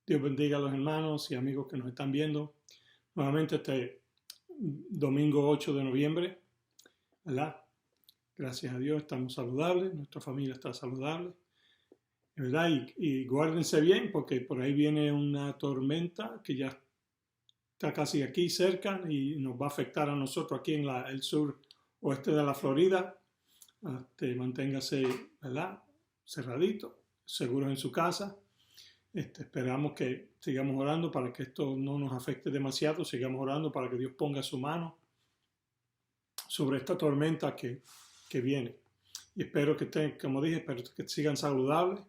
Dios bendiga a los hermanos y amigos que nos están viendo nuevamente este domingo 8 de noviembre, ¿verdad? Gracias a Dios estamos saludables, nuestra familia está saludable, ¿verdad? Y guárdense bien porque por ahí viene una tormenta que ya está casi aquí cerca y nos va a afectar a nosotros aquí en el sur oeste de la Florida. Manténgase, ¿verdad? Cerradito, seguros en su casa. Esperamos que sigamos orando para que esto no nos afecte demasiado, sigamos orando para que Dios ponga su mano sobre esta tormenta que viene. Y espero que estén, como dije, espero que sigan saludables,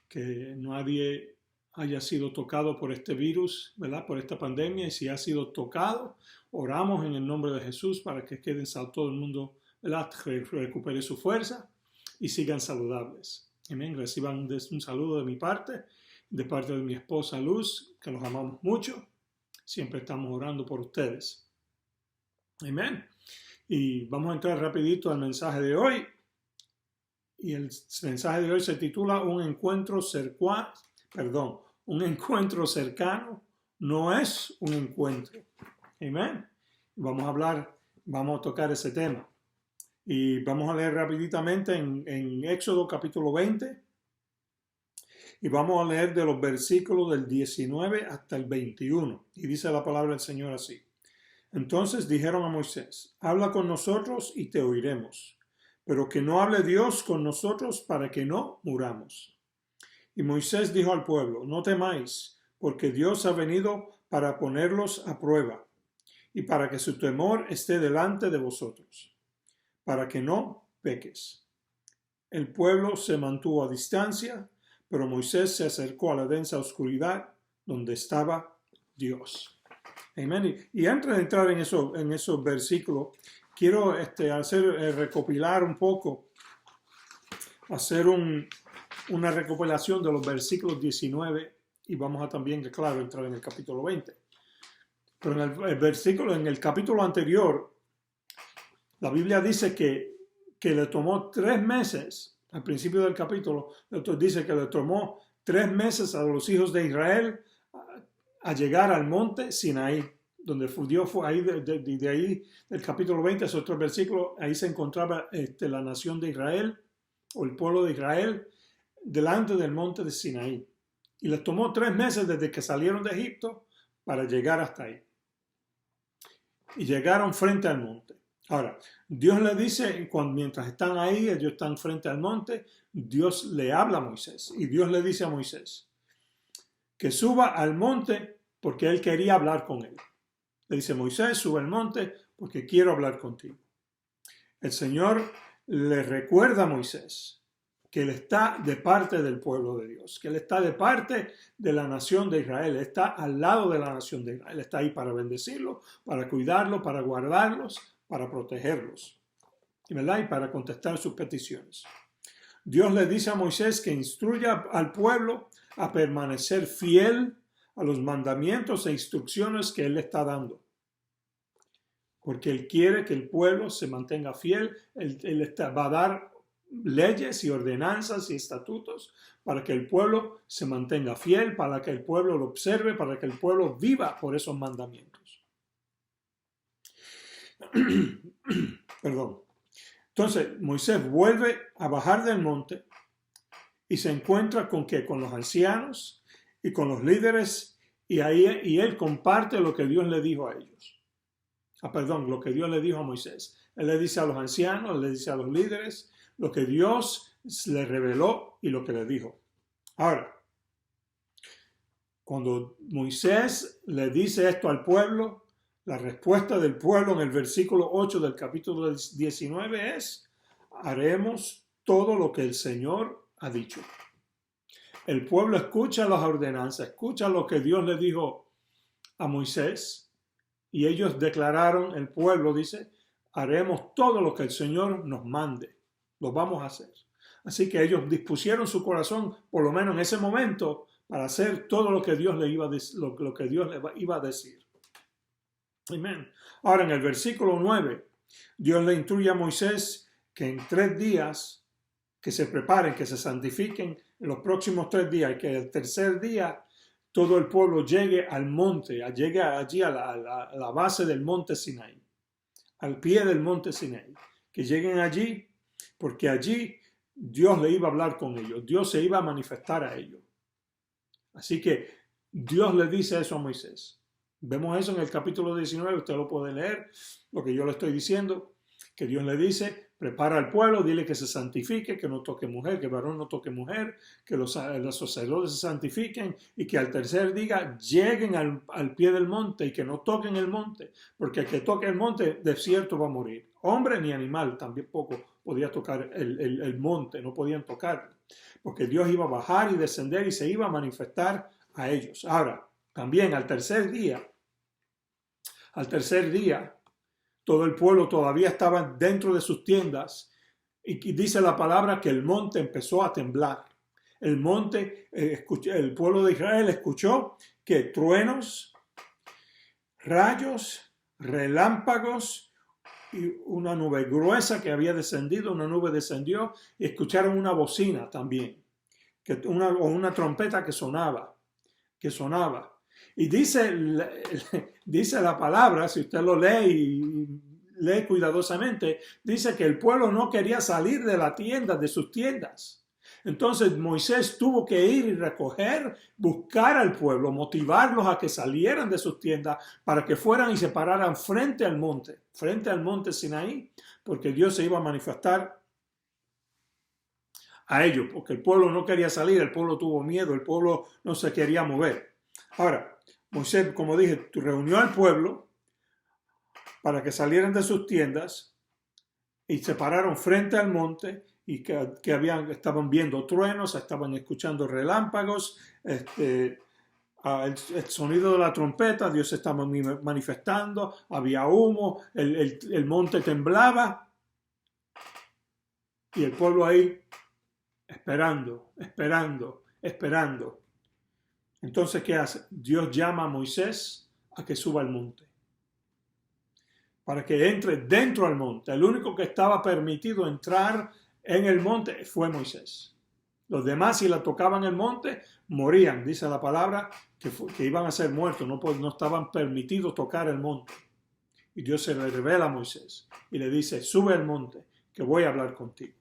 que nadie haya sido tocado por este virus, ¿verdad? Por esta pandemia, y si ha sido tocado, oramos en el nombre de Jesús para que queden todo el mundo, ¿verdad? Recupere su fuerza y sigan saludables. Amén. Reciban un saludo de mi parte, de parte de mi esposa Luz, que los amamos mucho. Siempre estamos orando por ustedes. Amén. Y vamos a entrar rapidito al mensaje de hoy. Y el mensaje de hoy se titula Un encuentro cercano no es un encuentro. Amén. Vamos a tocar ese tema. Y vamos a leer rapiditamente en Éxodo capítulo 20. Y vamos a leer de los versículos del 19 hasta el 21. Y dice la palabra del Señor así. Entonces dijeron a Moisés, habla con nosotros y te oiremos, pero que no hable Dios con nosotros para que no muramos. Y Moisés dijo al pueblo, no temáis, porque Dios ha venido para ponerlos a prueba, y para que su temor esté delante de vosotros, para que no peques. El pueblo se mantuvo a distancia, pero Moisés se acercó a la densa oscuridad donde estaba Dios. Amén. Y antes de entrar en esos versículos, quiero recopilar un poco, hacer una recopilación de los versículos 19 y vamos a también, claro, entrar en el capítulo 20. Pero en el capítulo anterior, la Biblia dice que le tomó 3 meses. Al principio del capítulo, dice que le tomó 3 meses a los hijos de Israel a llegar al monte Sinaí, donde Dios fue ahí, de ahí, del capítulo 20, esos 3 versículos, ahí se encontraba la nación de Israel, o el pueblo de Israel, delante del monte de Sinaí. Y les tomó 3 meses desde que salieron de Egipto para llegar hasta ahí. Y llegaron frente al monte. Ahora, Dios le dice, mientras están ahí, ellos están frente al monte, Dios le habla a Moisés. Y Dios le dice a Moisés que suba al monte porque él quería hablar con él. Le dice, Moisés, sube al monte porque quiero hablar contigo. El Señor le recuerda a Moisés que él está de parte del pueblo de Dios, que él está de parte de la nación de Israel, está al lado de la nación de Israel, está ahí para bendecirlo, para cuidarlo, para guardarlos, para protegerlos, ¿verdad? Y para contestar sus peticiones. Dios le dice a Moisés que instruya al pueblo a permanecer fiel a los mandamientos e instrucciones que él le está dando. Porque él quiere que el pueblo se mantenga fiel, él va a dar leyes y ordenanzas y estatutos para que el pueblo se mantenga fiel, para que el pueblo lo observe, para que el pueblo viva por esos mandamientos. Perdón. Entonces Moisés vuelve a bajar del monte y se encuentra con los ancianos y con los líderes y él comparte lo que Dios le dijo a ellos. Lo que Dios le dijo a Moisés. Él le dice a los ancianos, él le dice a los líderes lo que Dios le reveló y lo que le dijo. Ahora, cuando Moisés le dice esto al pueblo, la respuesta del pueblo en el versículo 8 del capítulo 19 es, haremos todo lo que el Señor ha dicho. El pueblo escucha las ordenanzas, escucha lo que Dios le dijo a Moisés y ellos declararon, el pueblo dice, haremos todo lo que el Señor nos mande, lo vamos a hacer. Así que ellos dispusieron su corazón, por lo menos en ese momento, para hacer todo lo que Dios le iba a decir. Amén. Ahora en el versículo 9, Dios le instruye a Moisés que en 3 días, que se preparen, que se santifiquen en los próximos 3 días, y que el tercer día todo el pueblo llegue al monte, llegue allí a la base del monte Sinaí, al pie del monte Sinaí, que lleguen allí, porque allí Dios le iba a hablar con ellos, Dios se iba a manifestar a ellos. Así que Dios le dice eso a Moisés. Vemos eso en el capítulo 19, usted lo puede leer, lo que yo le estoy diciendo, que Dios le dice, prepara al pueblo, dile que se santifique, que no toque mujer, que varón no toque mujer, que los sacerdotes se santifiquen y que al tercer día lleguen al pie del monte y que no toquen el monte, porque el que toque el monte de cierto va a morir. Hombre ni animal tampoco podía tocar el monte, no podían tocarlo, porque Dios iba a bajar y descender y se iba a manifestar a ellos. Ahora, también al tercer día, todo el pueblo todavía estaba dentro de sus tiendas y dice la palabra que el monte empezó a temblar. El monte, el pueblo de Israel escuchó que truenos, rayos, relámpagos y una nube gruesa que había descendido, una nube descendió y escucharon una bocina también, una trompeta que sonaba. Y dice la palabra, si usted lo lee y lee cuidadosamente, dice que el pueblo no quería salir de la tienda, de sus tiendas. Entonces Moisés tuvo que ir y buscar al pueblo, motivarlos a que salieran de sus tiendas para que fueran y se pararan frente al monte Sinaí, porque Dios se iba a manifestar a ellos, porque el pueblo no quería salir, el pueblo tuvo miedo, el pueblo no se quería mover. Ahora, Moisés, como dije, reunió al pueblo para que salieran de sus tiendas y se pararon frente al monte y estaban viendo truenos, estaban escuchando relámpagos, el sonido de la trompeta, Dios se estaba manifestando, había humo, el monte temblaba y el pueblo ahí esperando. Entonces, ¿qué hace? Dios llama a Moisés a que suba al monte, para que entre dentro al monte. El único que estaba permitido entrar en el monte fue Moisés. Los demás, si la tocaban el monte, morían. Dice la palabra que iban a ser muertos, no estaban permitidos tocar el monte. Y Dios se le revela a Moisés y le dice, sube al monte, que voy a hablar contigo.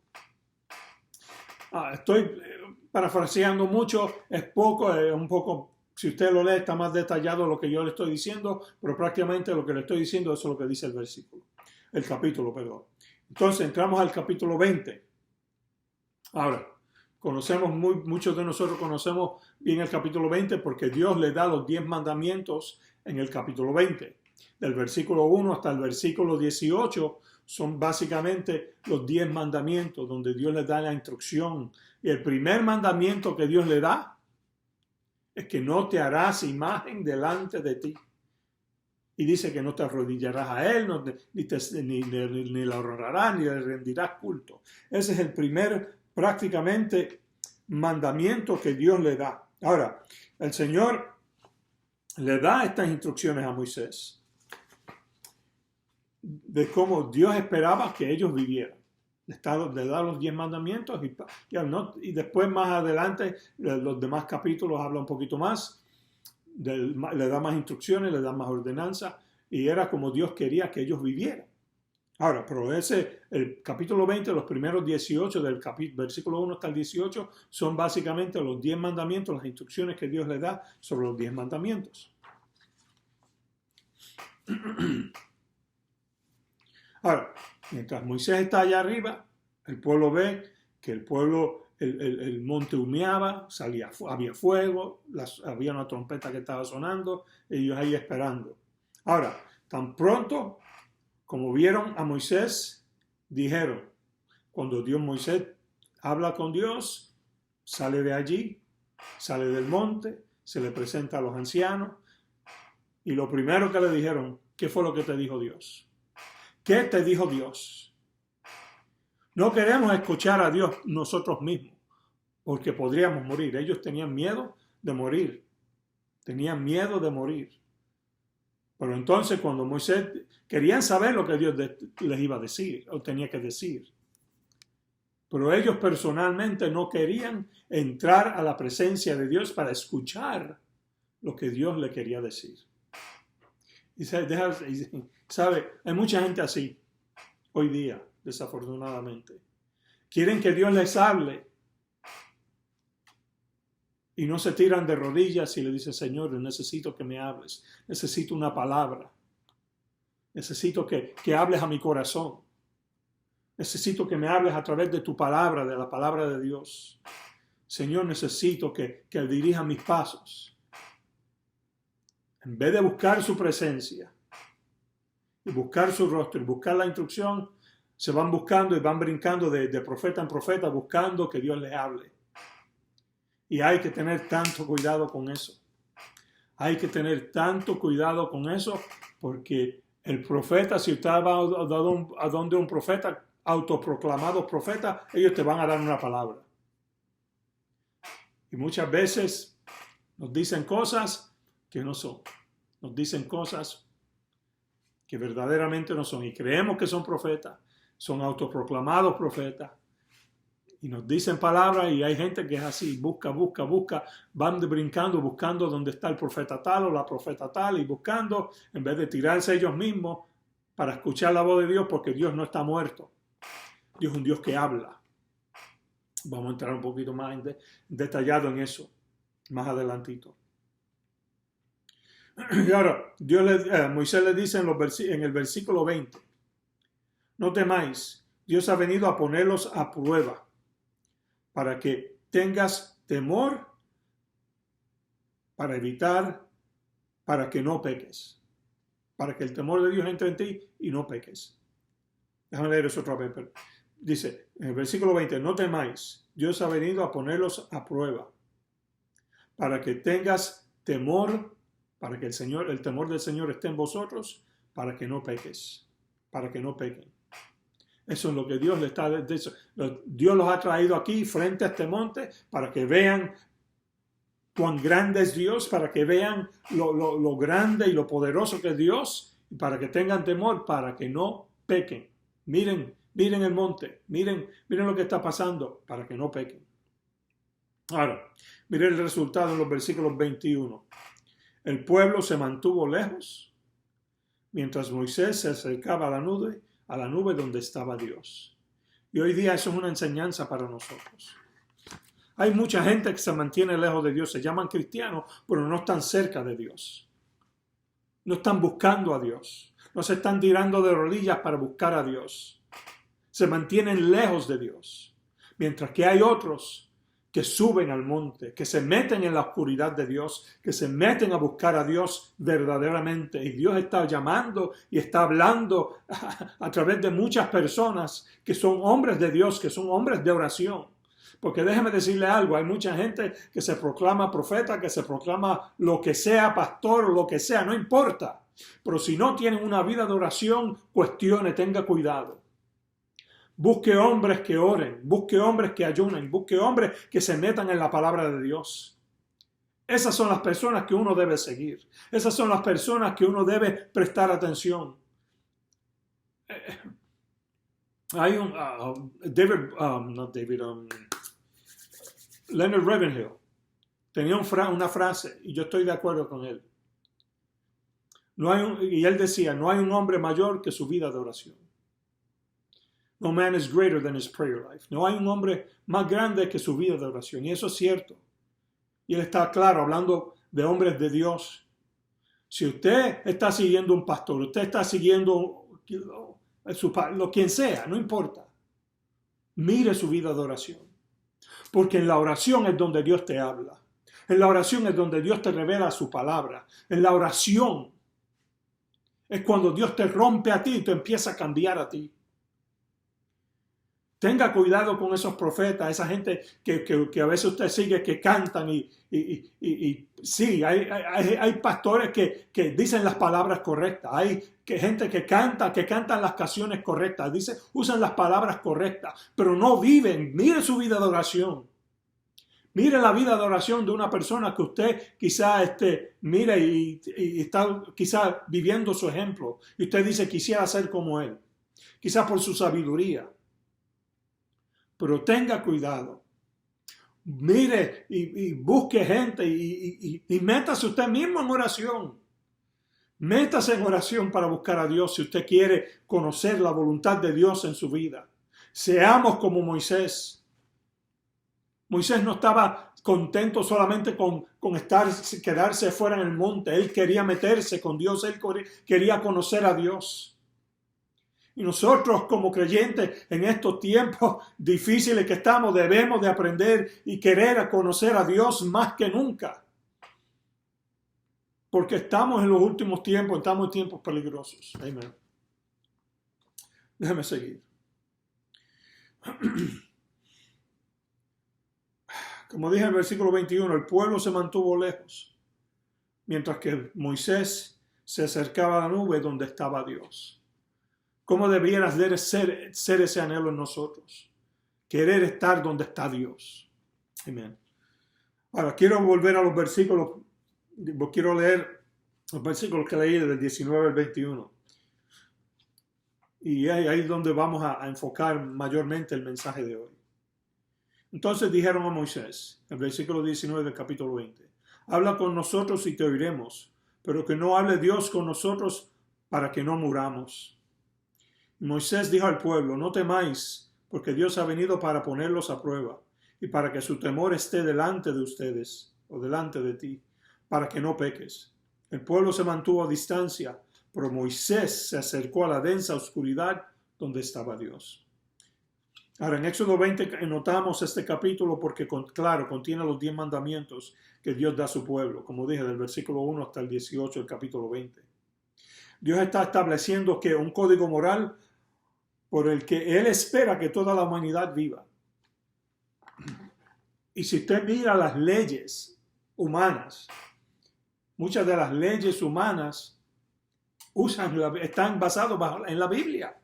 Estoy parafraseando mucho, es poco, un poco, si usted lo lee está más detallado lo que yo le estoy diciendo, pero prácticamente lo que le estoy diciendo eso es lo que dice el capítulo, perdón. Entonces entramos al capítulo 20. Ahora, muchos de nosotros conocemos bien el capítulo 20 porque Dios le da los 10 mandamientos en el capítulo 20. Del versículo 1 hasta el versículo 18 son básicamente los 10 mandamientos donde Dios le da la instrucción. Y el primer mandamiento que Dios le da es que no te harás imagen delante de ti. Y dice que no te arrodillarás a Él, ni la honrarás, ni le rendirás culto. Ese es el primer, prácticamente, mandamiento que Dios le da. Ahora, el Señor le da estas instrucciones a Moisés de cómo Dios esperaba que ellos vivieran. Le da los 10 mandamientos y después más adelante los demás capítulos habla un poquito más, le da más instrucciones, le da más ordenanzas y era como Dios quería que ellos vivieran. Ahora, pero el capítulo 20, los primeros 18 del versículo 1 hasta el 18 son básicamente los 10 mandamientos, las instrucciones que Dios le da sobre los 10 mandamientos. Ahora, mientras Moisés está allá arriba, el pueblo ve que el monte humeaba, había fuego, había una trompeta que estaba sonando, ellos ahí esperando. Ahora, tan pronto como vieron a Moisés, dijeron, cuando Moisés habla con Dios, sale de allí, sale del monte, se le presenta a los ancianos, y lo primero que le dijeron, ¿qué fue lo que te dijo Dios? ¿Qué te dijo Dios? No queremos escuchar a Dios nosotros mismos, porque podríamos morir. Ellos tenían miedo de morir. Pero entonces cuando Moisés, querían saber lo que Dios les iba a decir, o tenía que decir. Pero ellos personalmente no querían entrar a la presencia de Dios para escuchar lo que Dios le quería decir. Y sabe, hay mucha gente así hoy día, desafortunadamente. Quieren que Dios les hable y no se tiran de rodillas y le dicen, Señor, necesito que me hables, necesito una palabra, necesito que hables a mi corazón, necesito que me hables a través de tu palabra, de la palabra de Dios. Señor, necesito que dirija mis pasos. En vez de buscar su presencia y buscar su rostro y buscar la instrucción, se van buscando y van brincando de profeta en profeta, buscando que Dios les hable. Y hay que tener tanto cuidado con eso. Hay que tener tanto cuidado con eso, porque el profeta, si usted va a donde un profeta, autoproclamado profeta, ellos te van a dar una palabra. Y muchas veces nos dicen cosas que no son. Nos dicen cosas que verdaderamente no son. Y creemos que son profetas. Son autoproclamados profetas. Y nos dicen palabras y hay gente que es así. Busca. Van brincando, buscando dónde está el profeta tal o la profeta tal. Y buscando, en vez de tirarse ellos mismos para escuchar la voz de Dios, porque Dios no está muerto. Dios es un Dios que habla. Vamos a entrar un poquito más detallado en eso más adelantito. Y ahora, Moisés le dice en el versículo 20, no temáis, Dios ha venido a ponerlos a prueba para que tengas temor, para que no peques, para que el temor de Dios entre en ti y no peques. Déjame leer eso otra vez. Dice en el versículo 20, no temáis, Dios ha venido a ponerlos a prueba para que tengas temor, para que el temor del Señor esté en vosotros, para que no peques, para que no pequen. Eso es lo que Dios le está diciendo. Dios los ha traído aquí frente a este monte para que vean cuán grande es Dios, para que vean lo grande y lo poderoso que es Dios, y para que tengan temor, para que no pequen. Miren el monte, miren lo que está pasando, para que no pequen. Ahora, miren el resultado en los versículos 21. El pueblo se mantuvo lejos, mientras Moisés se acercaba a la nube donde estaba Dios. Y hoy día eso es una enseñanza para nosotros. Hay mucha gente que se mantiene lejos de Dios, se llaman cristianos, pero no están cerca de Dios. No están buscando a Dios. No se están tirando de rodillas para buscar a Dios. Se mantienen lejos de Dios. Mientras que hay otros que suben al monte, que se meten en la oscuridad de Dios, que se meten a buscar a Dios verdaderamente. Y Dios está llamando y está hablando a través de muchas personas que son hombres de Dios, que son hombres de oración. Porque déjeme decirle algo, hay mucha gente que se proclama profeta, que se proclama lo que sea, pastor, lo que sea, no importa. Pero si no tienen una vida de oración, cuestione, tenga cuidado. Busque hombres que oren, busque hombres que ayunen, busque hombres que se metan en la palabra de Dios. Esas son las personas que uno debe seguir. Esas son las personas que uno debe prestar atención. Hay un Leonard Ravenhill tenía una frase y yo estoy de acuerdo con él. Y él decía, no hay un hombre mayor que su vida de oración. No man is greater than his prayer life. No hay un hombre más grande que su vida de oración. Y eso es cierto. Y él está claro, hablando de hombres de Dios. Si usted está siguiendo un pastor, usted está siguiendo quien sea, no importa. Mire su vida de oración. Porque en la oración es donde Dios te habla. En la oración es donde Dios te revela su palabra. En la oración es cuando Dios te rompe a ti y te empieza a cambiar a ti. Tenga cuidado con esos profetas, esa gente que a veces usted sigue, que cantan y sí, hay pastores que dicen las palabras correctas, hay gente que cantan las canciones correctas, usan las palabras correctas, pero no viven. Mire su vida de oración. Mire la vida de oración de una persona que usted quizá mire y está quizá viviendo su ejemplo. Y usted dice, quisiera ser como él. Quizá por su sabiduría. Pero tenga cuidado. mire y busque gente y métase usted mismo en oración. Métase en oración para buscar a Dios si usted quiere conocer la voluntad de Dios en su vida. Seamos como Moisés. Moisés no estaba contento solamente con quedarse fuera en el monte. Él quería meterse con Dios. Él quería conocer a Dios. Y nosotros como creyentes en estos tiempos difíciles que estamos debemos de aprender y querer conocer a Dios más que nunca. Porque estamos en los últimos tiempos, estamos en tiempos peligrosos. Amén. Déjame seguir. Como dije en el versículo 21, el pueblo se mantuvo lejos, mientras que Moisés se acercaba a la nube donde estaba Dios. ¿Cómo debiera ser ese anhelo en nosotros? Querer estar donde está Dios. Amén. Ahora, quiero volver a los versículos. Quiero leer los versículos que leí del 19 al 21. Y ahí es donde vamos a enfocar mayormente el mensaje de hoy. Entonces dijeron a Moisés, el versículo 19 del capítulo 20, habla con nosotros y te oiremos, pero que no hable Dios con nosotros para que no muramos. Y Moisés dijo al pueblo, no temáis, porque Dios ha venido para ponerlos a prueba, y para que su temor esté delante de ustedes, o delante de ti, para que no peques. El pueblo se mantuvo a distancia, pero Moisés se acercó a la densa oscuridad donde estaba Dios. Ahora, en Éxodo 20 notamos este capítulo porque, claro, contiene los 10 mandamientos que Dios da a su pueblo, como dije, del versículo 1 hasta el 18 del capítulo 20. Dios está estableciendo que un código moral por el que Él espera que toda la humanidad viva. Y si usted mira las leyes humanas, muchas de las leyes humanas están basadas en la Biblia.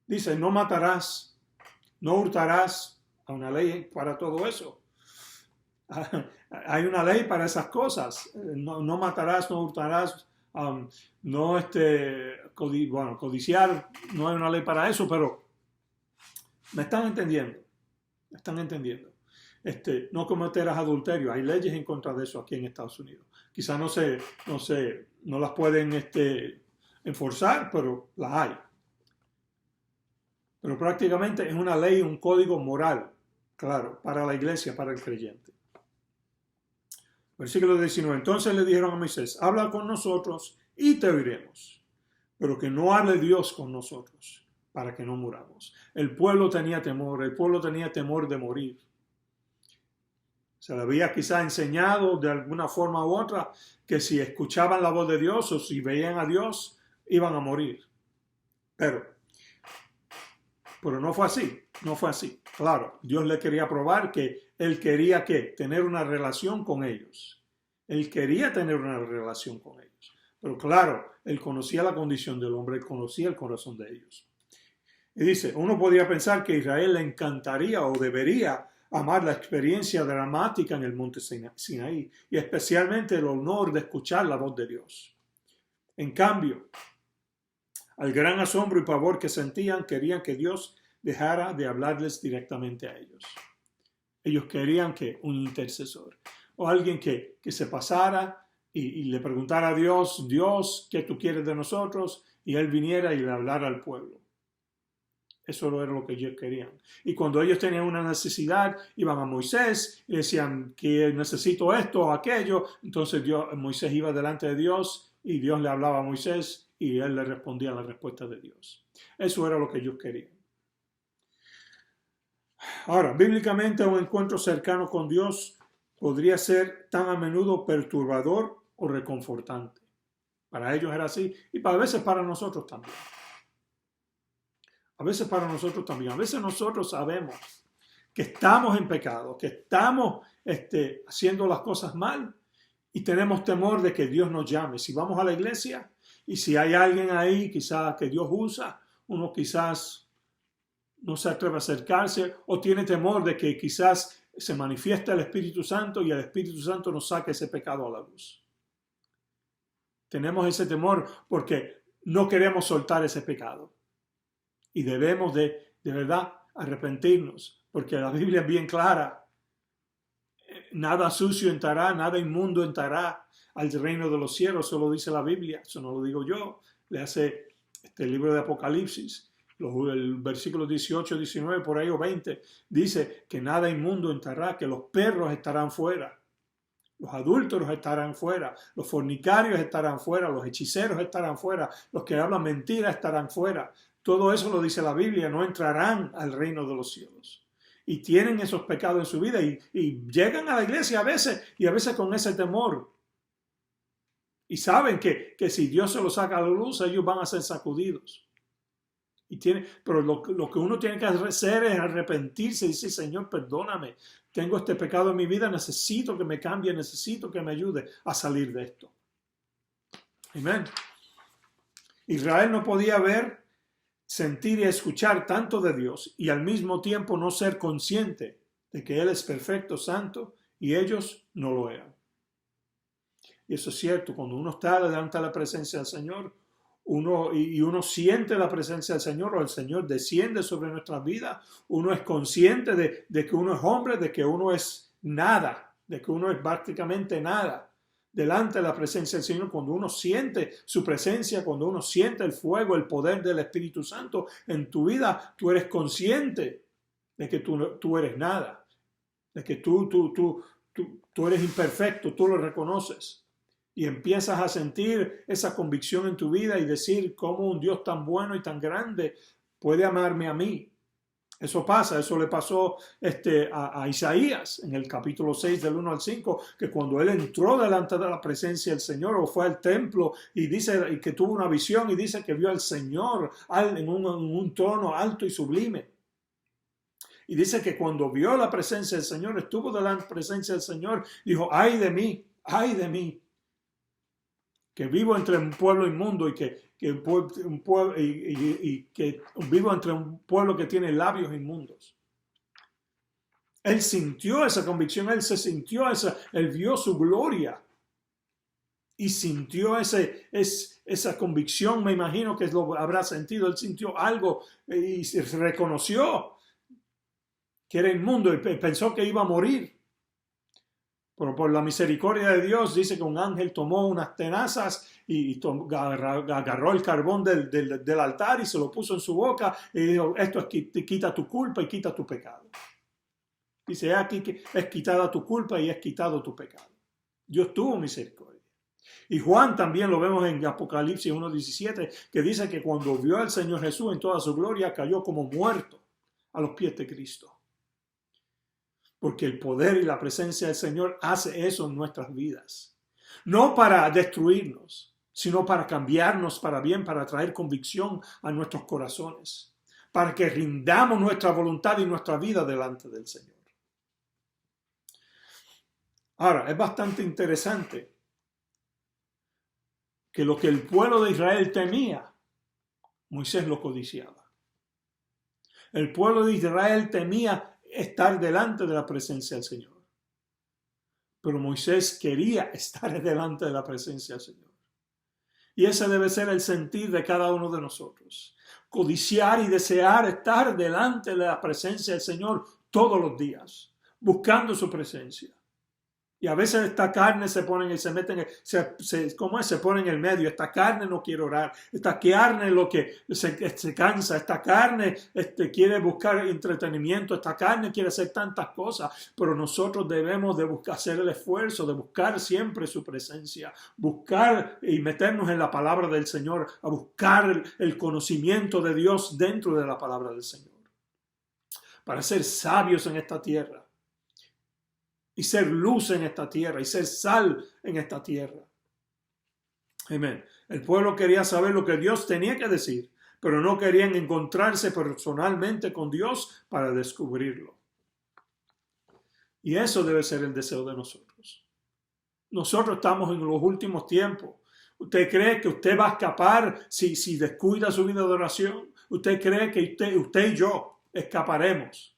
Dice, no matarás, no hurtarás. Hay una ley para todo eso. Hay una ley para esas cosas. No matarás, no hurtarás. Codiciar, no hay una ley para eso, pero me están entendiendo. No cometerás adulterio. Hay leyes en contra de eso aquí en Estados Unidos. Quizás no las pueden enforzar, pero las hay. Pero prácticamente es una ley, un código moral, claro, para la iglesia, para el creyente. Versículo 19. Entonces le dijeron a Moisés, habla con nosotros y te oiremos, pero que no hable Dios con nosotros, para que no muramos. El pueblo tenía temor de morir. Se le había quizá enseñado de alguna forma u otra que si escuchaban la voz de Dios o si veían a Dios, iban a morir. Pero no fue así. Claro, Dios le quería probar que Él quería tener una relación con ellos. Él quería tener una relación con ellos. Pero claro, Él conocía la condición del hombre, Él conocía el corazón de ellos. Y dice, uno podría pensar que a Israel le encantaría o debería amar la experiencia dramática en el monte Sinaí y especialmente el honor de escuchar la voz de Dios. En cambio, al gran asombro y pavor que sentían, querían que Dios dejara de hablarles directamente a ellos. Ellos querían que un intercesor o alguien que se pasara y le preguntara a Dios, Dios, ¿qué tú quieres de nosotros? Y Él viniera y le hablara al pueblo. Eso era lo que ellos querían. Y cuando ellos tenían una necesidad, iban a Moisés y decían que necesito esto o aquello. Entonces Moisés iba delante de Dios y Dios le hablaba a Moisés y él le respondía a la respuesta de Dios. Eso era lo que ellos querían. Ahora, bíblicamente un encuentro cercano con Dios podría ser tan a menudo perturbador o reconfortante. Para ellos era así y a veces para nosotros también. A veces nosotros sabemos que estamos en pecado, que estamos haciendo las cosas mal y tenemos temor de que Dios nos llame. Si vamos a la iglesia y si hay alguien ahí quizás que Dios usa, uno quizás no se atreve a acercarse o tiene temor de que quizás se manifieste el Espíritu Santo y el Espíritu Santo nos saque ese pecado a la luz. Tenemos ese temor porque no queremos soltar ese pecado. Y debemos de verdad arrepentirnos, porque la Biblia es bien clara nada sucio entrará, nada inmundo entrará al reino de los cielos. Eso lo dice la Biblia, eso no lo digo yo. Le hace este libro de Apocalipsis, el versículo 18, 19, por ahí o 20, dice que nada inmundo entrará, que los perros estarán fuera, los adúlteros estarán fuera, los fornicarios estarán fuera, los hechiceros estarán fuera, los que hablan mentiras estarán fuera. Todo eso lo dice la Biblia, no entrarán al reino de los cielos. Y tienen esos pecados en su vida y llegan a la iglesia a veces, y a veces con ese temor. Y saben que si Dios se los saca a la luz, ellos van a ser sacudidos. Pero lo que uno tiene que hacer es arrepentirse y decir, Señor, perdóname, tengo este pecado en mi vida, necesito que me cambie, necesito que me ayude a salir de esto. Amén. Israel no podía ver, sentir y escuchar tanto de Dios y al mismo tiempo no ser consciente de que Él es perfecto, santo y ellos no lo eran. Y eso es cierto, cuando uno está delante de la presencia del Señor, uno siente la presencia del Señor o el Señor desciende sobre nuestras vidas, uno es consciente de que uno es hombre, de que uno es nada, de que uno es prácticamente nada delante de la presencia del Señor. Cuando uno siente su presencia, cuando uno siente el fuego, el poder del Espíritu Santo en tu vida, tú eres consciente de que tú eres nada, de que tú eres imperfecto, tú lo reconoces. Y empiezas a sentir esa convicción en tu vida y decir cómo un Dios tan bueno y tan grande puede amarme a mí. Eso pasa, eso le pasó a Isaías en el capítulo 6 del 1 al 5, que cuando él entró delante de la presencia del Señor o fue al templo y dice que tuvo una visión y dice que vio al Señor en un trono alto y sublime. Y dice que cuando vio la presencia del Señor, estuvo delante de la presencia del Señor, dijo, ay de mí, que vivo entre un pueblo inmundo y que vivo entre un pueblo que tiene labios inmundos. Él sintió esa convicción, él vio su gloria y sintió esa convicción, me imagino que lo habrá sentido, él sintió algo y se reconoció que era inmundo y pensó que iba a morir. Pero por la misericordia de Dios dice que un ángel tomó unas tenazas y agarró el carbón del altar y se lo puso en su boca y dijo, esto es quita tu culpa y quita tu pecado. Dice aquí que es quitada tu culpa y es quitado tu pecado. Dios tuvo misericordia. Y Juan también lo vemos en Apocalipsis 1:17, que dice que cuando vio al Señor Jesús en toda su gloria cayó como muerto a los pies de Cristo. Porque el poder y la presencia del Señor hace eso en nuestras vidas. No para destruirnos, sino para cambiarnos para bien, para traer convicción a nuestros corazones. Para que rindamos nuestra voluntad y nuestra vida delante del Señor. Ahora, es bastante interesante que lo que el pueblo de Israel temía, Moisés lo codiciaba. El pueblo de Israel temía estar delante de la presencia del Señor. Pero Moisés quería estar delante de la presencia del Señor. Y ese debe ser el sentir de cada uno de nosotros. Codiciar y desear estar delante de la presencia del Señor todos los días, buscando su presencia. Y a veces esta carne se pone y se pone en el medio. Esta carne no quiere orar. Esta carne lo que se cansa. Esta carne quiere buscar entretenimiento. Esta carne quiere hacer tantas cosas. Pero nosotros debemos de hacer el esfuerzo de buscar siempre su presencia. Buscar y meternos en la palabra del Señor. A buscar el conocimiento de Dios dentro de la palabra del Señor. Para ser sabios en esta tierra. Y ser luz en esta tierra, y ser sal en esta tierra. Amén. El pueblo quería saber lo que Dios tenía que decir, pero no querían encontrarse personalmente con Dios para descubrirlo. Y eso debe ser el deseo de nosotros. Nosotros estamos en los últimos tiempos. ¿Usted cree que usted va a escapar si descuida su vida de oración? ¿Usted cree que usted y yo escaparemos?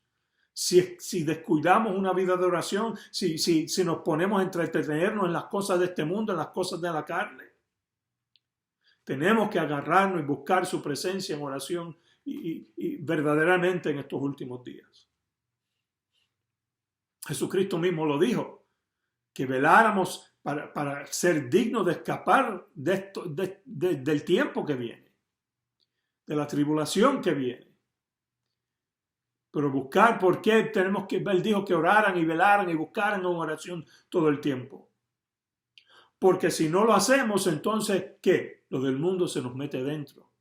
Si descuidamos una vida de oración, si nos ponemos a entretenernos en las cosas de este mundo, en las cosas de la carne. Tenemos que agarrarnos y buscar su presencia en oración y verdaderamente en estos últimos días. Jesucristo mismo lo dijo. que veláramos para ser dignos de escapar de esto, del tiempo que viene, de la tribulación que viene. Pero buscar, ¿por qué tenemos que? Él dijo que oraran y velaran y buscaran en oración todo el tiempo. Porque si no lo hacemos, entonces, ¿qué? Lo del mundo se nos mete dentro.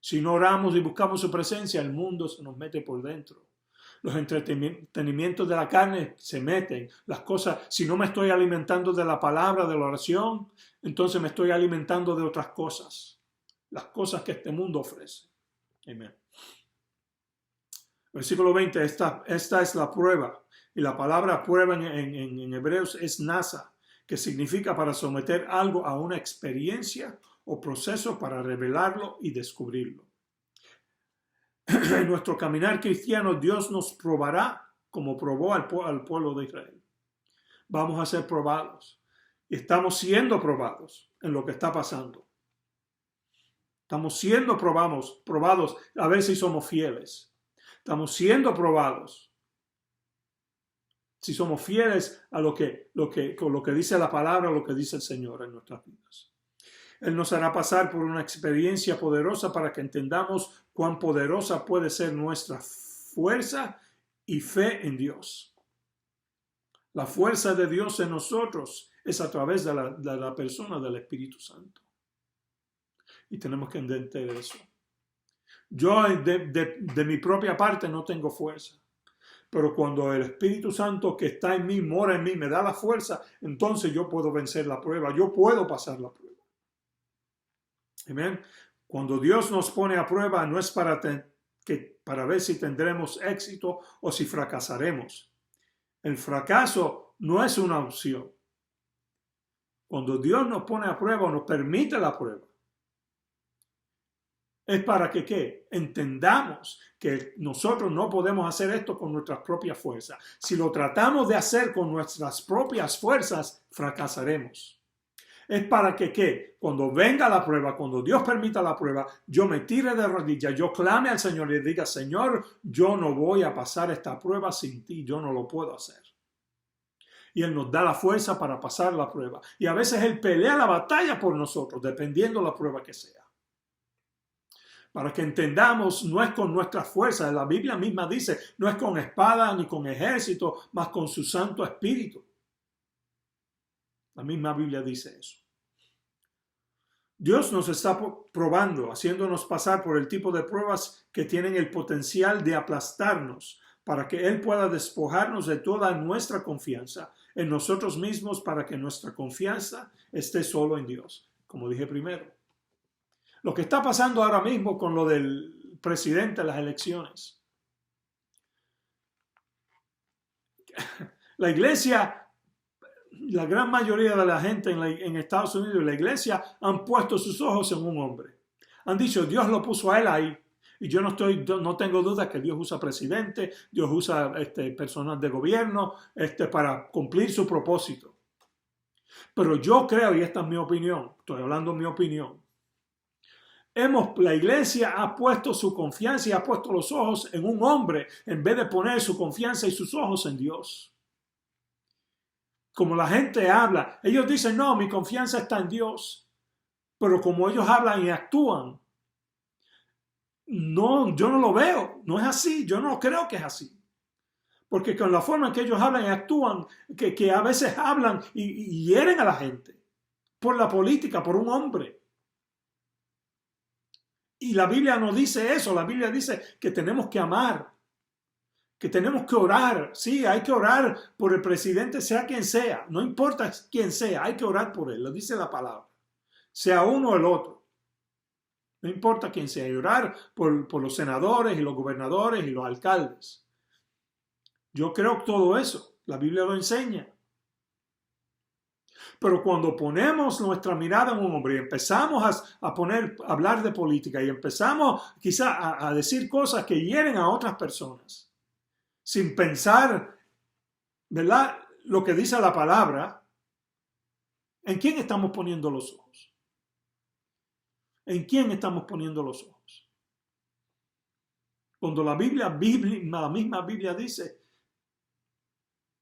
Si no oramos y buscamos su presencia, el mundo se nos mete por dentro. Los entretenimientos de la carne se meten. Las cosas, si no me estoy alimentando de la palabra, de la oración, entonces me estoy alimentando de otras cosas. Las cosas que este mundo ofrece. Amén. Versículo 20, esta es la prueba. Y la palabra prueba en hebreos es nasa, que significa para someter algo a una experiencia o proceso para revelarlo y descubrirlo. En nuestro caminar cristiano, Dios nos probará como probó al pueblo de Israel. Vamos a ser probados. Y estamos siendo probados en lo que está pasando. Estamos siendo probados a ver si somos fieles. Estamos siendo probados si somos fieles a lo que dice la palabra, lo que dice el Señor en nuestras vidas. Él nos hará pasar por una experiencia poderosa para que entendamos cuán poderosa puede ser nuestra fuerza y fe en Dios. La fuerza de Dios en nosotros es a través de la persona del Espíritu Santo. Y tenemos que entender eso. Yo de mi propia parte no tengo fuerza. Pero cuando el Espíritu Santo que está en mí, mora en mí, me da la fuerza, entonces yo puedo vencer la prueba. Yo puedo pasar la prueba. Amén. Cuando Dios nos pone a prueba, no es para ver si tendremos éxito o si fracasaremos. El fracaso no es una opción. Cuando Dios nos pone a prueba o nos permite la prueba, es para que ¿qué? Entendamos que nosotros no podemos hacer esto con nuestras propias fuerzas. Si lo tratamos de hacer con nuestras propias fuerzas, fracasaremos. Es para que ¿qué? Cuando venga la prueba, cuando Dios permita la prueba, yo me tire de rodillas, yo clame al Señor y le diga, Señor, yo no voy a pasar esta prueba sin ti, yo no lo puedo hacer. Y Él nos da la fuerza para pasar la prueba. Y a veces Él pelea la batalla por nosotros, dependiendo la prueba que sea. Para que entendamos, no es con nuestras fuerzas. La Biblia misma dice, no es con espada ni con ejército, mas con su Santo Espíritu. La misma Biblia dice eso. Dios nos está probando, haciéndonos pasar por el tipo de pruebas que tienen el potencial de aplastarnos, para que Él pueda despojarnos de toda nuestra confianza en nosotros mismos, para que nuestra confianza esté solo en Dios, como dije primero. Lo que está pasando ahora mismo con lo del presidente de las elecciones. La iglesia, la gran mayoría de la gente en Estados Unidos, la iglesia, han puesto sus ojos en un hombre. Han dicho, Dios lo puso a él ahí. Y yo no tengo duda que Dios usa presidente, Dios usa personas de gobierno para cumplir su propósito. Pero yo creo, y esta es mi opinión, estoy hablando de mi opinión, la iglesia ha puesto su confianza y ha puesto los ojos en un hombre en vez de poner su confianza y sus ojos en Dios. Como la gente habla, ellos dicen, no, mi confianza está en Dios. Pero como ellos hablan y actúan, no, yo no lo veo, no es así, yo no creo que es así. Porque con la forma en que ellos hablan y actúan, que a veces hablan y hieren a la gente por la política, por un hombre. Y la Biblia no dice eso, la Biblia dice que tenemos que amar, que tenemos que orar. Sí, hay que orar por el presidente, sea quien sea, no importa quién sea, hay que orar por él, lo dice la palabra. Sea uno o el otro, no importa quién sea, y orar por los senadores y los gobernadores y los alcaldes. Yo creo todo eso, la Biblia lo enseña. Pero cuando ponemos nuestra mirada en un hombre y empezamos a hablar de política y empezamos quizá a decir cosas que hieren a otras personas, sin pensar, ¿verdad?, lo que dice la palabra, ¿en quién estamos poniendo los ojos? ¿En quién estamos poniendo los ojos? Cuando la misma Biblia dice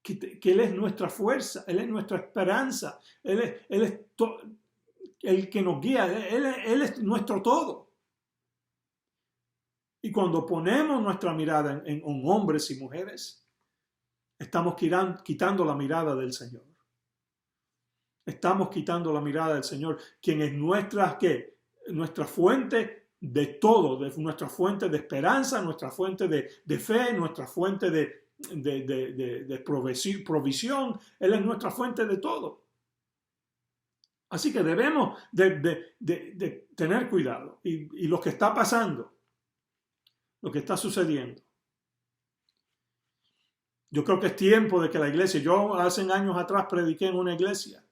que Él es nuestra fuerza, Él es nuestra esperanza, Él es el que nos guía, Él es nuestro todo. Y cuando ponemos nuestra mirada en hombres y mujeres, estamos quitando la mirada del Señor. Estamos quitando la mirada del Señor, quien es nuestra fuente de todo, nuestra fuente de esperanza, nuestra fuente de fe, nuestra fuente de provisión. Él es nuestra fuente de todo. Así que debemos de tener cuidado. Y lo que está pasando, lo que está sucediendo. Yo creo que es tiempo de que la iglesia, yo hace años atrás prediqué en una iglesia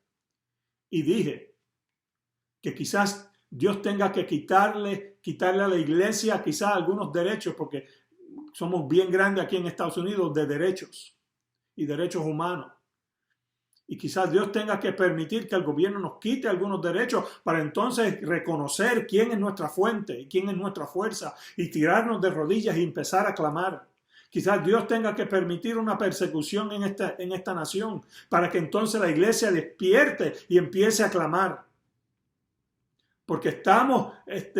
y dije que quizás Dios tenga que quitarle a la iglesia quizás algunos derechos, porque somos bien grandes aquí en Estados Unidos de derechos y derechos humanos. Y quizás Dios tenga que permitir que el gobierno nos quite algunos derechos para entonces reconocer quién es nuestra fuente y quién es nuestra fuerza y tirarnos de rodillas y empezar a clamar. Quizás Dios tenga que permitir una persecución en esta nación para que entonces la iglesia despierte y empiece a clamar. Porque estamos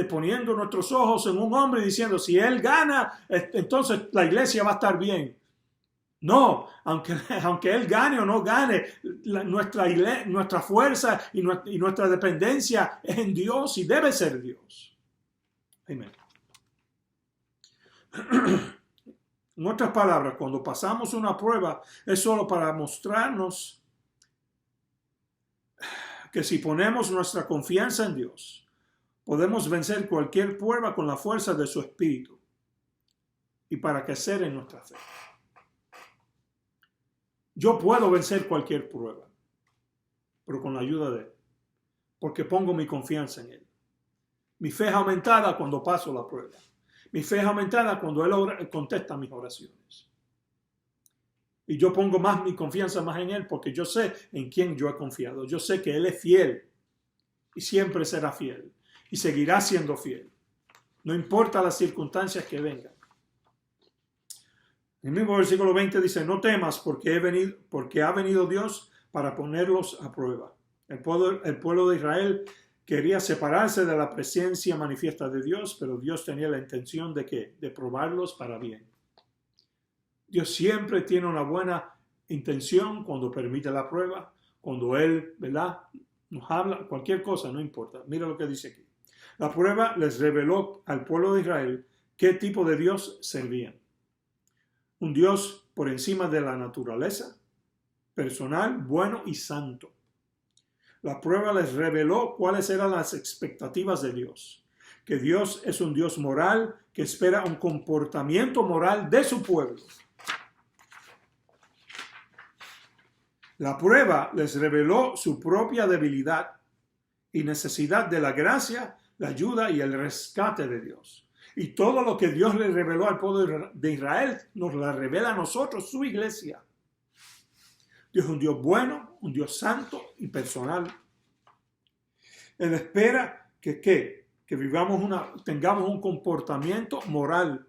poniendo nuestros ojos en un hombre y diciendo, si él gana, entonces la iglesia va a estar bien. No, aunque él gane o no gane, nuestra fuerza y nuestra dependencia es en Dios y debe ser Dios. Amén. En otras palabras, cuando pasamos una prueba es solo para mostrarnos que si ponemos nuestra confianza en Dios, podemos vencer cualquier prueba con la fuerza de su Espíritu y para crecer en nuestra fe. Yo puedo vencer cualquier prueba, pero con la ayuda de Él, porque pongo mi confianza en Él. Mi fe es aumentada cuando paso la prueba. Mi fe es aumentada cuando Él contesta mis oraciones. Y yo pongo mi confianza más en Él porque yo sé en quién yo he confiado. Yo sé que Él es fiel y siempre será fiel y seguirá siendo fiel. No importa las circunstancias que vengan. El mismo versículo 20 dice, no temas porque ha venido Dios para ponerlos a prueba. El pueblo de Israel quería separarse de la presencia manifiesta de Dios, pero Dios tenía la intención de ¿qué? De probarlos para bien. Dios siempre tiene una buena intención cuando permite la prueba, cuando Él, ¿verdad?, nos habla, cualquier cosa, no importa. Mira lo que dice aquí. La prueba les reveló al pueblo de Israel qué tipo de Dios servían. Un Dios por encima de la naturaleza, personal, bueno y santo. La prueba les reveló cuáles eran las expectativas de Dios. Que Dios es un Dios moral que espera un comportamiento moral de su pueblo. La prueba les reveló su propia debilidad y necesidad de la gracia, la ayuda y el rescate de Dios. Y todo lo que Dios le reveló al pueblo de Israel nos la revela a nosotros, su iglesia. Dios es un Dios bueno, un Dios santo y personal. Él espera que tengamos un comportamiento moral.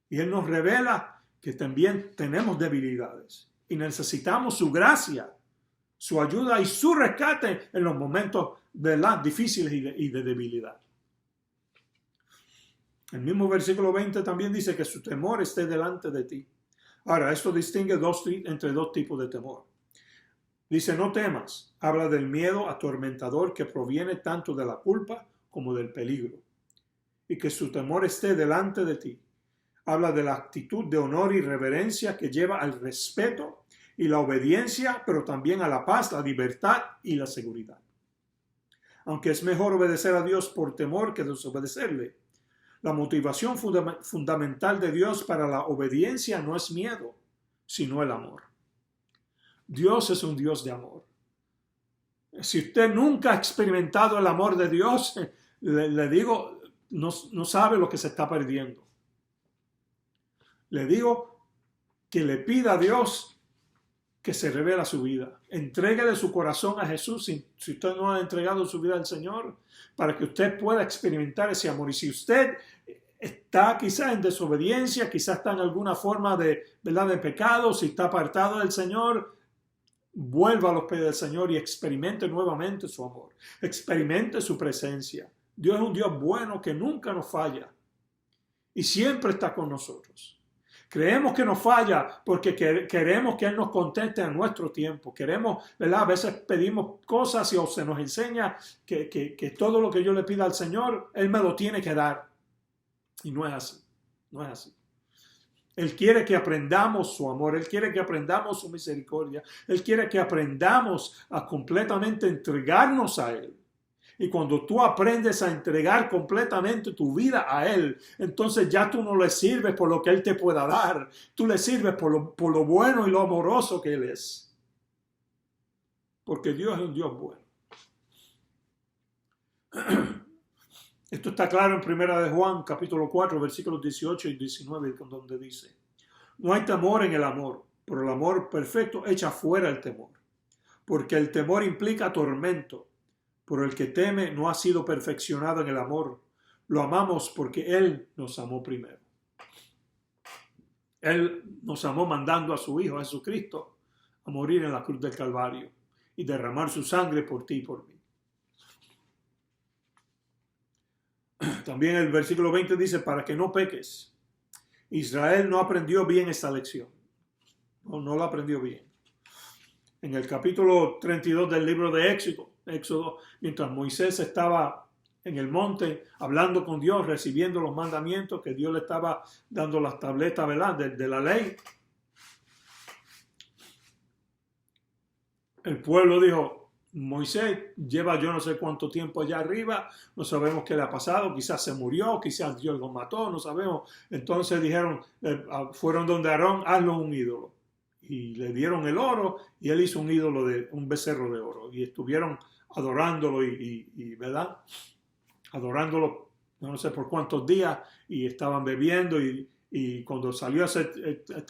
Y Él nos revela que también tenemos debilidades. Y necesitamos su gracia, su ayuda y su rescate en los momentos difíciles y de debilidad. El mismo versículo 20 también dice que su temor esté delante de ti. Ahora, esto distingue entre dos tipos de temor. Dice, no temas. Habla del miedo atormentador que proviene tanto de la culpa como del peligro. Y que su temor esté delante de ti. Habla de la actitud de honor y reverencia que lleva al respeto y la obediencia, pero también a la paz, la libertad y la seguridad. Aunque es mejor obedecer a Dios por temor que desobedecerle, la motivación fundamental de Dios para la obediencia no es miedo, sino el amor. Dios es un Dios de amor. Si usted nunca ha experimentado el amor de Dios, le digo, no sabe lo que se está perdiendo. Le digo que le pida a Dios que se revele a su vida. Entréguele su corazón a Jesús si usted no ha entregado su vida al Señor, para que usted pueda experimentar ese amor. Y si usted está quizás en desobediencia, quizás está en alguna forma ¿verdad?, de pecado, si está apartado del Señor, vuelva a los pies del Señor y experimente nuevamente su amor, experimente su presencia. Dios es un Dios bueno que nunca nos falla y siempre está con nosotros. Creemos que nos falla porque queremos que Él nos conteste a nuestro tiempo. Queremos, ¿verdad? A veces pedimos cosas y se nos enseña que todo lo que yo le pida al Señor, Él me lo tiene que dar. Y no es así, no es así. Él quiere que aprendamos su amor, Él quiere que aprendamos su misericordia, Él quiere que aprendamos a completamente entregarnos a Él. Y cuando tú aprendes a entregar completamente tu vida a Él, entonces ya tú no le sirves por lo que Él te pueda dar, tú le sirves por lo bueno y lo amoroso que Él es. Porque Dios es un Dios bueno. Esto está claro en 1 de Juan, capítulo 4, versículos 18 y 19, donde dice: no hay temor en el amor, pero el amor perfecto echa fuera el temor, porque el temor implica tormento. Pero el que teme no ha sido perfeccionado en el amor. Lo amamos porque Él nos amó primero. Él nos amó mandando a su Hijo Jesucristo a morir en la cruz del Calvario y derramar su sangre por ti y por mí. También el versículo 20 dice: para que no peques. Israel no aprendió bien esta lección. No la aprendió bien. En el capítulo 32 del libro de Éxodo, mientras Moisés estaba en el monte hablando con Dios, recibiendo los mandamientos que Dios le estaba dando, las tabletas, ¿verdad?, de la ley. El pueblo dijo: Moisés lleva yo no sé cuánto tiempo allá arriba, no sabemos qué le ha pasado, quizás se murió, quizás Dios lo mató, no sabemos. Entonces dijeron, fueron donde Aarón: hazlo un ídolo. Y le dieron el oro y él hizo un ídolo de un becerro de oro. Y estuvieron adorándolo ¿verdad? Adorándolo no sé por cuántos días y estaban bebiendo y cuando salió Aarón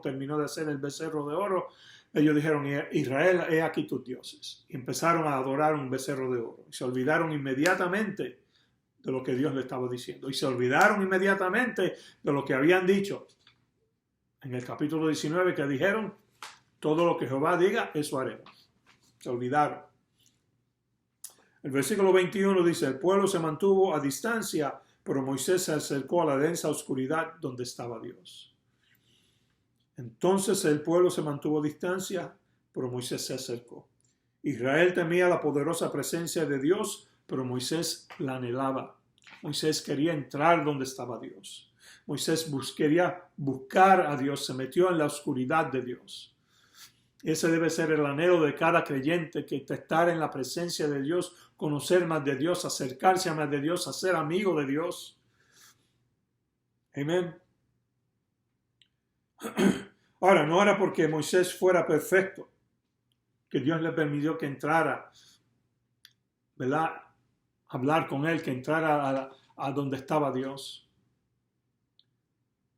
terminó de hacer el becerro de oro, ellos dijeron: Israel, he aquí tus dioses. Y empezaron a adorar un becerro de oro. Y se olvidaron inmediatamente de lo que Dios le estaba diciendo. Y se olvidaron inmediatamente de lo que habían dicho en el capítulo 19, que dijeron: todo lo que Jehová diga, eso haremos. Se olvidaron. El versículo 21 dice: el pueblo se mantuvo a distancia, pero Moisés se acercó a la densa oscuridad donde estaba Dios. Entonces el pueblo se mantuvo a distancia, pero Moisés se acercó. Israel temía la poderosa presencia de Dios, pero Moisés la anhelaba. Moisés quería entrar donde estaba Dios. Moisés quería buscar a Dios, se metió en la oscuridad de Dios. Ese debe ser el anhelo de cada creyente, que estar en la presencia de Dios, conocer más de Dios, acercarse a más de Dios, a ser amigo de Dios. Amén. Ahora, no era porque Moisés fuera perfecto que Dios le permitió que entrara, ¿verdad?, hablar con él, que entrara a donde estaba Dios.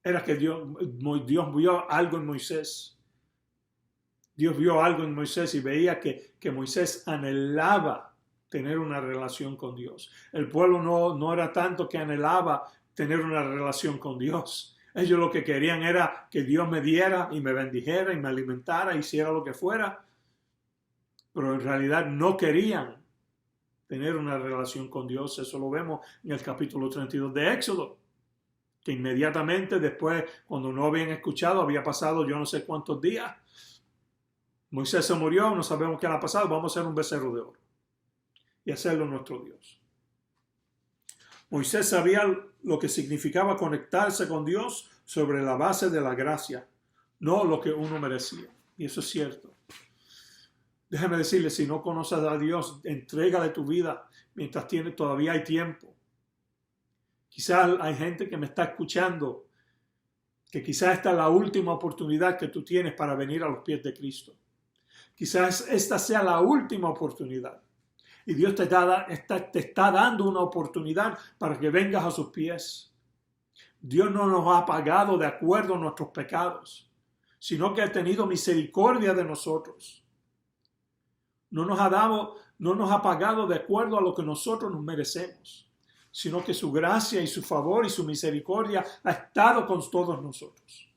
Era que Dios vio algo en Moisés. Dios vio algo en Moisés y veía que Moisés anhelaba tener una relación con Dios. El pueblo no era tanto que anhelaba tener una relación con Dios. Ellos lo que querían era que Dios me diera y me bendijera y me alimentara, hiciera lo que fuera. Pero en realidad no querían tener una relación con Dios. Eso lo vemos en el capítulo 32 de Éxodo. Que inmediatamente después, cuando no habían escuchado, había pasado yo no sé cuántos días. Moisés se murió, no sabemos qué le ha pasado, vamos a hacer un becerro de oro y hacerlo nuestro Dios. Moisés sabía lo que significaba conectarse con Dios sobre la base de la gracia, no lo que uno merecía. Y eso es cierto. Déjame decirle, si no conoces a Dios, entrégale tu vida mientras todavía hay tiempo. Quizás hay gente que me está escuchando, que quizás esta es la última oportunidad que tú tienes para venir a los pies de Cristo. Quizás esta sea la última oportunidad. Y Dios te está dando una oportunidad para que vengas a sus pies. Dios no nos ha pagado de acuerdo a nuestros pecados, sino que ha tenido misericordia de nosotros. No nos ha pagado de acuerdo a lo que nosotros nos merecemos. sino que su gracia y su favor y su misericordia ha estado con todos nosotros.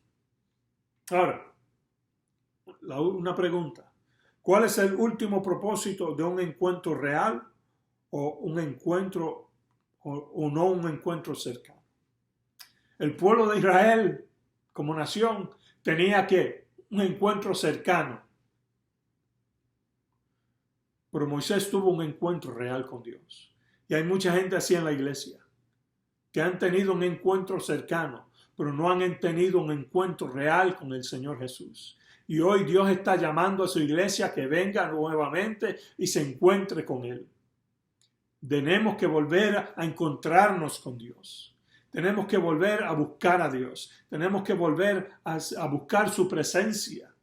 Ahora, una pregunta. ¿Cuál es el último propósito de un encuentro real o un encuentro o no un encuentro cercano? El pueblo de Israel como nación tenía que un encuentro cercano. Pero Moisés tuvo un encuentro real con Dios. Y hay mucha gente así en la iglesia que han tenido un encuentro cercano, pero no han tenido un encuentro real con el Señor Jesús. Y hoy Dios está llamando a su iglesia que venga nuevamente y se encuentre con Él. Tenemos que volver a encontrarnos con Dios. Tenemos que volver a buscar a Dios. Tenemos que volver a buscar su presencia.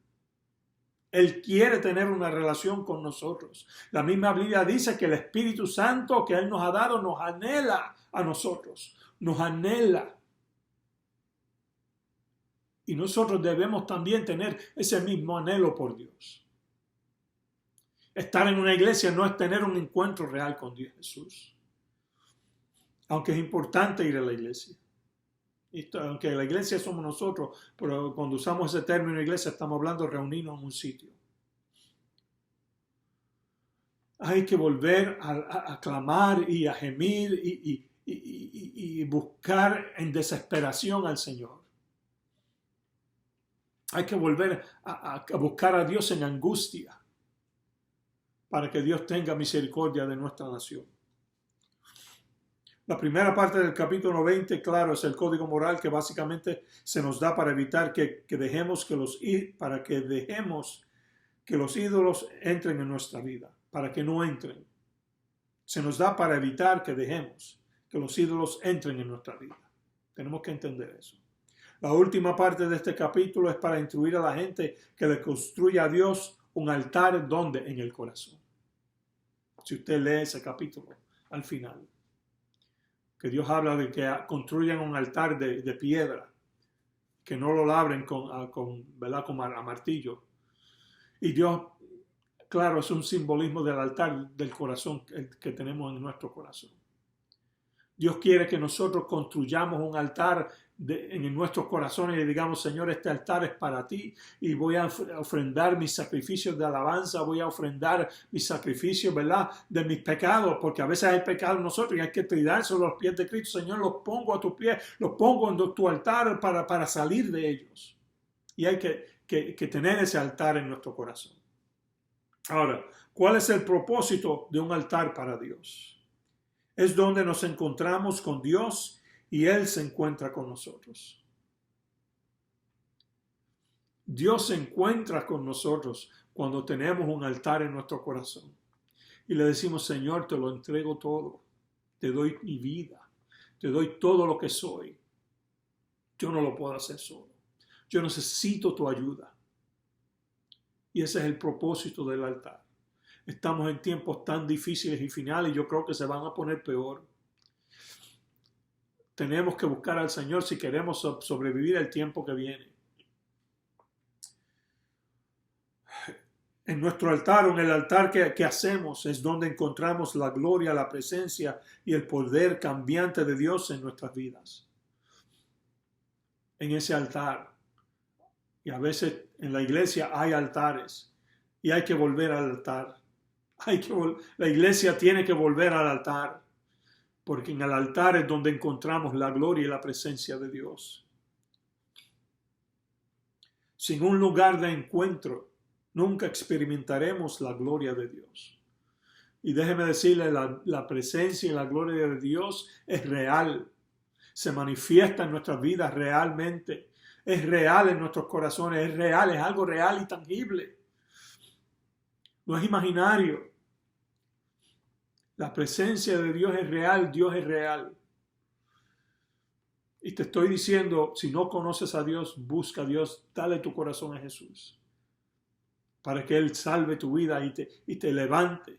Él quiere tener una relación con nosotros. La misma Biblia dice que el Espíritu Santo que Él nos ha dado nos anhela a nosotros. Nos anhela. Y nosotros debemos también tener ese mismo anhelo por Dios. Estar en una iglesia no es tener un encuentro real con Dios Jesús. Aunque es importante ir a la iglesia. Aunque la iglesia somos nosotros, pero cuando usamos ese término iglesia estamos hablando de reunirnos en un sitio. Hay que volver a clamar y a gemir y buscar en desesperación al Señor. Hay que volver a buscar a Dios en angustia para que Dios tenga misericordia de nuestra nación. La primera parte del capítulo 20, claro, es el código moral que básicamente se nos da para evitar que dejemos que los ídolos entren en nuestra vida, para que no entren. Se nos da para evitar que dejemos que los ídolos entren en nuestra vida. Tenemos que entender eso. La última parte de este capítulo es para instruir a la gente que le construya a Dios un altar, ¿dónde? En el corazón. Si usted lee ese capítulo al final, que Dios habla de que construyan un altar de piedra, que no lo labren ¿verdad? Con a martillo. Y Dios, claro, es un simbolismo del altar del corazón que tenemos en nuestro corazón. Dios quiere que nosotros construyamos un altar en nuestros corazones y digamos, Señor, este altar es para ti y voy a ofrendar mis sacrificios de alabanza, voy a ofrendar mis sacrificios, ¿verdad? De mis pecados, porque a veces hay pecados en nosotros y hay que tirarse a los pies de Cristo. Señor, los pongo a tus pies, los pongo en tu altar para salir de ellos. Y hay que tener ese altar en nuestro corazón. Ahora, ¿cuál es el propósito de un altar para Dios? Es donde nos encontramos con Dios y Él se encuentra con nosotros. Dios se encuentra con nosotros cuando tenemos un altar en nuestro corazón. Y le decimos, Señor, te lo entrego todo. Te doy mi vida. Te doy todo lo que soy. Yo no lo puedo hacer solo. Yo necesito tu ayuda. Y ese es el propósito del altar. Estamos en tiempos tan difíciles y finales, yo creo que se van a poner peor. Tenemos que buscar al Señor si queremos sobrevivir el tiempo que viene. En nuestro altar o en el altar que hacemos es donde encontramos la gloria, la presencia y el poder cambiante de Dios en nuestras vidas. En ese altar. Y a veces en la iglesia hay altares y hay que volver al altar. La iglesia tiene que volver al altar, porque en el altar es donde encontramos la gloria y la presencia de Dios. Sin un lugar de encuentro, nunca experimentaremos la gloria de Dios. Y déjeme decirle, la presencia y la gloria de Dios es real. Se manifiesta en nuestras vidas realmente. Es real en nuestros corazones, es real, es algo real y tangible. No es imaginario. La presencia de Dios es real, Dios es real. Y te estoy diciendo, si no conoces a Dios, busca a Dios, dale tu corazón a Jesús. Para que Él salve tu vida y te levante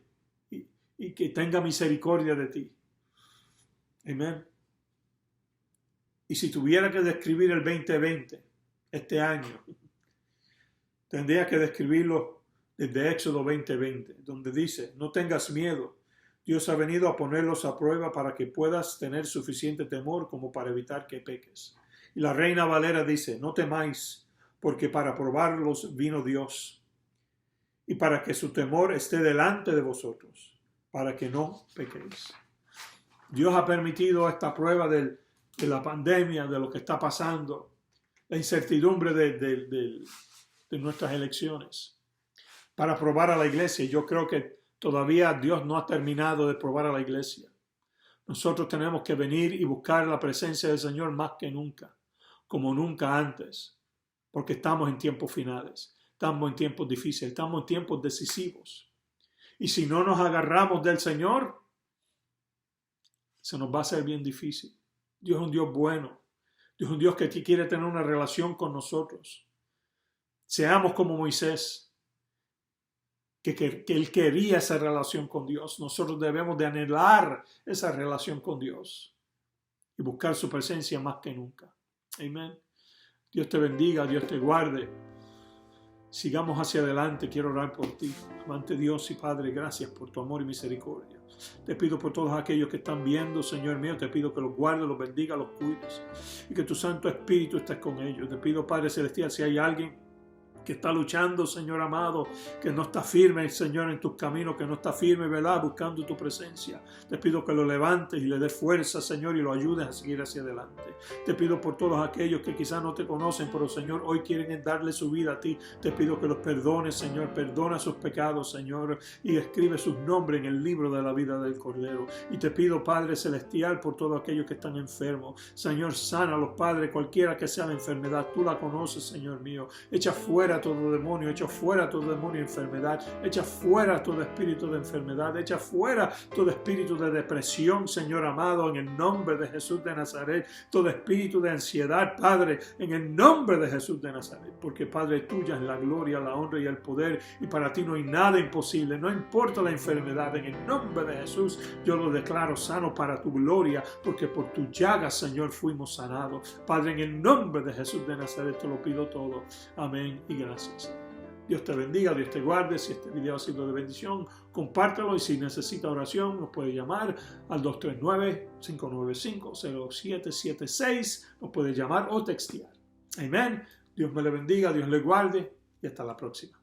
y que tenga misericordia de ti. Amén. Y si tuviera que describir el 2020, este año, tendría que describirlo desde Éxodo 20:20, donde dice, no tengas miedo, Dios ha venido a ponerlos a prueba para que puedas tener suficiente temor como para evitar que peques. Y la Reina Valera dice, no temáis, porque para probarlos vino Dios, y para que su temor esté delante de vosotros, para que no pequéis. Dios ha permitido esta prueba de la pandemia, de lo que está pasando, la incertidumbre de nuestras elecciones, para probar a la iglesia. Yo creo que todavía Dios no ha terminado de probar a la iglesia. Nosotros tenemos que venir y buscar la presencia del Señor más que nunca, como nunca antes, porque estamos en tiempos finales, estamos en tiempos difíciles, estamos en tiempos decisivos. Y si no nos agarramos del Señor, se nos va a hacer bien difícil. Dios es un Dios bueno. Dios es un Dios que quiere tener una relación con nosotros. Seamos como Moisés, que él quería esa relación con Dios. Nosotros debemos de anhelar esa relación con Dios y buscar su presencia más que nunca. Amén. Dios te bendiga, Dios te guarde. Sigamos hacia adelante. Quiero orar por ti. Amante Dios y Padre, gracias por tu amor y misericordia. Te pido por todos aquellos que están viendo, Señor mío, te pido que los guardes, los bendiga, los cuides y que tu Santo Espíritu esté con ellos. Te pido, Padre Celestial, si hay alguien que está luchando, Señor amado, que no está firme, Señor, en tus caminos, que no está firme, ¿verdad?, buscando tu presencia. Te pido que lo levantes y le des fuerza, Señor, y lo ayudes a seguir hacia adelante. Te pido por todos aquellos que quizás no te conocen, pero, Señor, hoy quieren darle su vida a ti. Te pido que los perdones, Señor, perdona sus pecados, Señor, y escribe sus nombres en el libro de la vida del Cordero. Y te pido, Padre Celestial, por todos aquellos que están enfermos. Señor, sana a los padres, cualquiera que sea la enfermedad, tú la conoces, Señor mío. Echa fuera todo demonio, echa fuera todo demonio de enfermedad, echa fuera todo espíritu de enfermedad, echa fuera todo espíritu de depresión, Señor amado, en el nombre de Jesús de Nazaret, todo espíritu de ansiedad, Padre, en el nombre de Jesús de Nazaret, porque Padre, tuya es la gloria, la honra y el poder, y para ti no hay nada imposible, no importa la enfermedad, en el nombre de Jesús yo lo declaro sano para tu gloria, porque por tu llaga, Señor, fuimos sanados. Padre, en el nombre de Jesús de Nazaret te lo pido todo. Amén y gracias. Dios te bendiga, Dios te guarde. Si este video ha sido de bendición, compártelo, y si necesita oración nos puede llamar al 239-595-0776, nos puede llamar o textear. Amén. Dios me le bendiga, Dios le guarde y hasta la próxima.